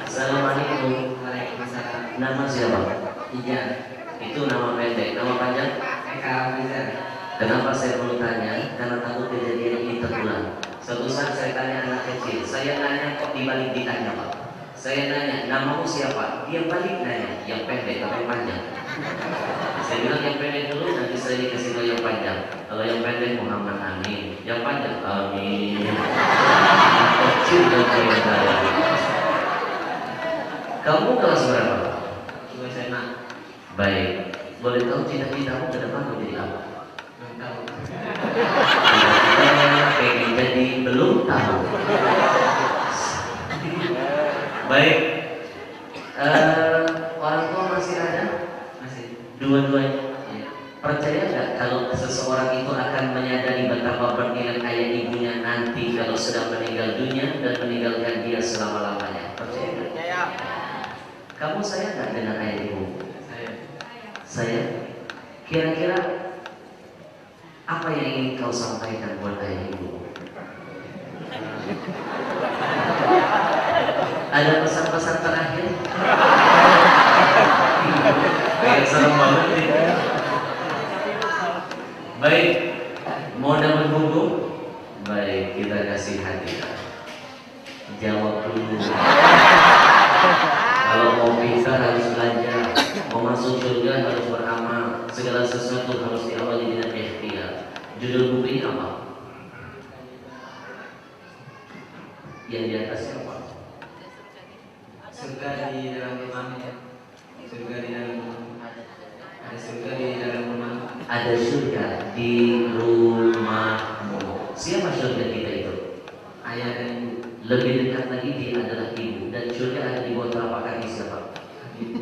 Assalamualaikum. Waalaikumsalam. Nama siapa? Iya. Itu nama pendek. Nama panjang? Eka Rizal. Kenapa saya perlu tanya? Karena takut kejadian ini terulang. Suatu saat saya tanya anak kecil. Saya nanya kok dibalik ditanya, Pak. Saya nanya, namamu siapa? Dia balik nanya, yang pendek tapi panjang. Saya bilang yang pendek dulu, nanti saya dikasih tahu yang panjang. Kalau yang pendek Muhammad Amin, yang panjang Amin. Kecil dan saya. Kamu kelas berapa? SMA. Baik. Boleh tahu cita-citamu ke depan mau jadi apa? Belum tahu. Pengen jadi belum tahu. Baik. Orang tua masih ada? Masih. Dua-duanya. Percaya nggak kalau seseorang itu akan menyadari betapa bernilai ayah ibunya nanti kalau sudah meninggal dunia dan meninggalkan dia selama-lamanya? Percaya nggak? Percaya. Kamu sayang nggak dengan ayah ibu? Saya. Kira-kira apa yang ingin kau sampaikan buat ayah ibu? Ada pesan-pesan terakhir? Kayak serem banget nih. Baik, mau dapat buku? Baik, kita kasih hadiah. Jawab dulu. Kalau mau pintar harus belajar, mau masuk surga harus beramal. Segala sesuatu harus diawali dengan ikhtiar. Judul buku ini apa? Yang di atasnya apa? Surga di dalam rumahnya. Surga di dalam rumah. Ada surga di dalam rumah. Ada surga di rumahmu. Siapa surga kita itu? Ayah dan ibu. Lebih dekat lagi dia adalah ibu. Dan surga ada di bawah telapak kaki siapa? Ibu.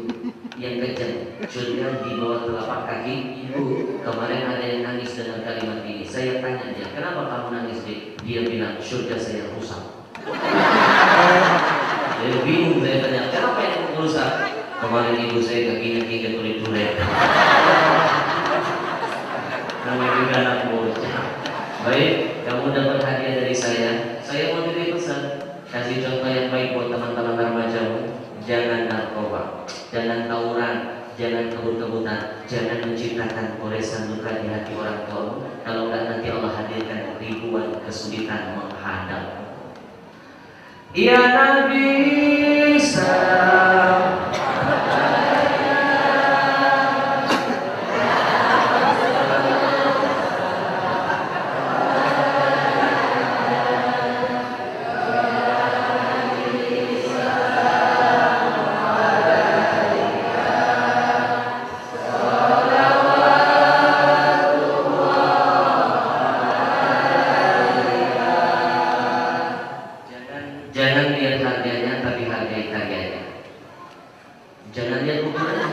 Yang kencang. Surga di bawah telapak kaki ibu. Kemarin ada yang nangis dengan kalimat ini. Saya tanya dia, kenapa kamu nangis? Dia bilang surga saya rusak. Saya bingung, saya tanya, kenapa yang rusak? Kemarin ibu saya kakinya 3 tulis-tulis. Namanya juga anak bocah. Baik, kamu dapat hadiah dari saya. Saya mau titip pesan, kasih contoh yang baik buat teman-teman remajamu. Jangan narkoba, jangan tawuran, jangan kebut-kebutan, jangan menciptakan goresan luka di hati orang tua. Kalau enggak nanti Allah hadirkan ribuan kesulitan menghadap. Ya Nabi salam. Jangan lihat harganya, tapi hargai karyanya. Jangan lihat ukurannya,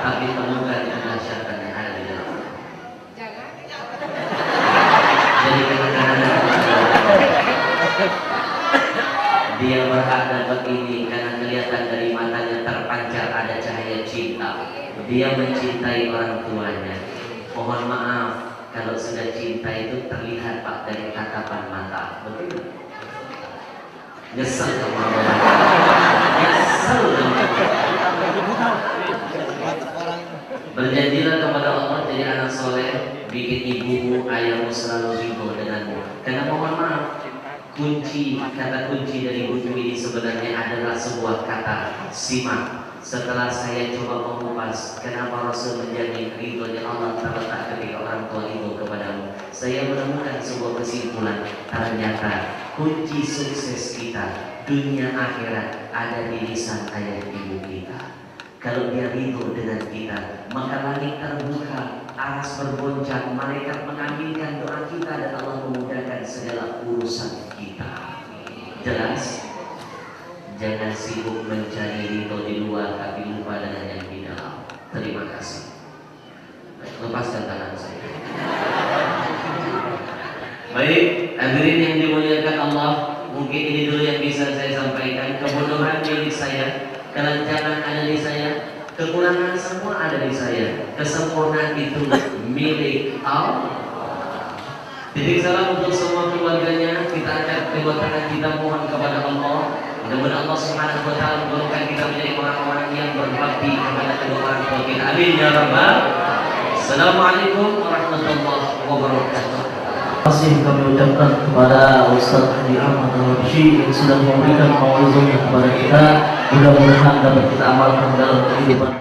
tapi temukan kedahsyatan yang ada di dalam. Jadi kadang-kadang dia berhak dapat ini karena kelihatan dari matanya terpancar ada cahaya cinta. Dia mencintai orang tuanya. Mohon maaf kalau sudah cinta itu terlihat Pak dari tatapan mata. Betul? Nyesel kamu nyesel berjanjilah kepada Allah jadi anak soleh, bikin ibumu, ayahmu selalu ridho denganmu. Karena mohon maaf, kata kunci dari buku ini sebenarnya adalah sebuah kata simak. Setelah saya coba mengupas kenapa Rasul menjadi ridhonya Allah terletak ketika orang tua itu kepadamu, saya menemukan sebuah kesimpulan. Ternyata kunci sukses kita dunia akhirat ada di lisan ayah ibu kita. Kalau dia ridho dengan kita, maka langit terbuka, aras bergoncang, malaikat mengaminkan doa kita dan Allah memudahkan segala urusan kita. Jelas? Jangan sibuk mencari ridho di luar tapi lupa dengan yang di dalam. Terima kasih. Lepaskan tangan saya. Baik, hadirin yang dimuliakan Allah, mungkin ini dulu yang bisa saya sampaikan. Kebodohan milik saya, kelancaran ada di saya, kekurangan semua ada di saya. Kesempurnaan itu milik Allah. Titik salam untuk semua keluarganya. Kita angkat kedua tangan kita mohon kepada Allah. Mudah-mudahan Allah Subhanahu wa taala menjadikan kita menjadi orang-orang yang berbakti kepada kedua orang tua kita. Amin ya rabbal. Assalamualaikum warahmatullahi wabarakatuh. kasih kami ucapkan kepada Ustaz Haji Ahmad Al-Habsyi yang sudah memberikan mauizahnya kepada kita. Mudah-mudahan dapat kita amalkan dalam kehidupan.